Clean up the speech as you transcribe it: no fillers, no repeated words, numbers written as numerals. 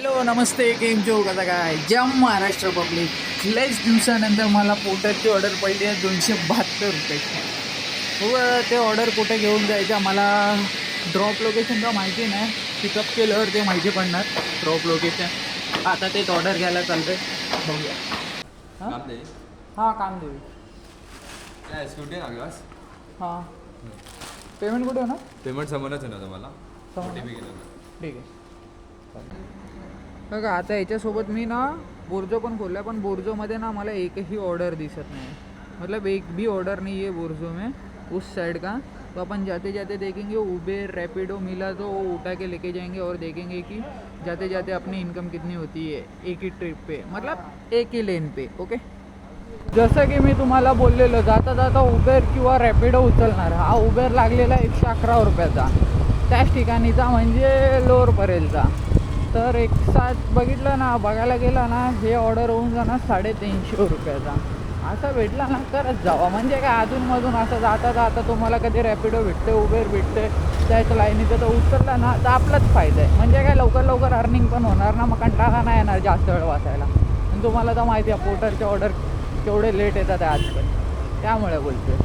Hello नमस्ते game जो कसा काय जम महाराष्ट्र पब्लिक लयच दिवसानंतर मला पोटाची ऑर्डर पडली आहे 272 रुपयाची. हो ते ऑर्डर कुठे घेऊन जायचं मला ड्रॉप लोकेशन तर माहिती नाही. पिकअप केल्यावर ते माहिती पडणार ड्रॉप लोकेशन. आता तेच ऑर्डर घ्यायला चालतंय. बघूया. हां काम दे हां काम देऊ. काय स्कूटी लागलास हां पेमेंट कुठे होणार? पेमेंट समोरच आहे ना तुम्हाला समोर? OTP केलं ठीक आहे. बघा आता याच्यासोबत मी ना बोर्जो पण खोलला पण बोर्जोमध्ये ना मला एकही ऑर्डर दिसत नाही. मतलब एक भी ऑर्डर नहीं है बोर्जो में उस साइड का. तो अपन जाते जाते देखेंगे उबेर रैपिडो मिला तो वो उठा के लेके जाएंगे और देखेंगे कि जाते जाते अपनी इनकम कितनी होती है एक ही ट्रिप पे, मतलब एक ही लेन पे. ओके. जसं की मी तुम्हाला बोललेलं जाता जाता उबेर किंवा रॅपिडो उचलणार. हा उबेर लागलेला 111 रुपयाचा त्याच ठिकाणीचा म्हणजे लोअरपर्यंतचा. तर एक साथ बघितलं ना बघायला गेला ना हे ऑर्डर होऊन जाणार 350 रुपयाचा. असं भेटला ना तरच जावा. म्हणजे काय अधूनमधून असं जाता जाता तुम्हाला कधी रॅपिडो भेटते उबेर भेटते त्याच लाईनीचं तर उचलला ना तर आपलाच फायदा आहे. म्हणजे काय लवकर लवकर अर्निंग पण होणार ना. मग कंटाळा नाही येणार जास्त वेळ वाचायला. आणि तुम्हाला तर माहिती आहे पोर्टरचे ऑर्डर केवढे लेट येतात आजकाल त्यामुळे बोलतोय.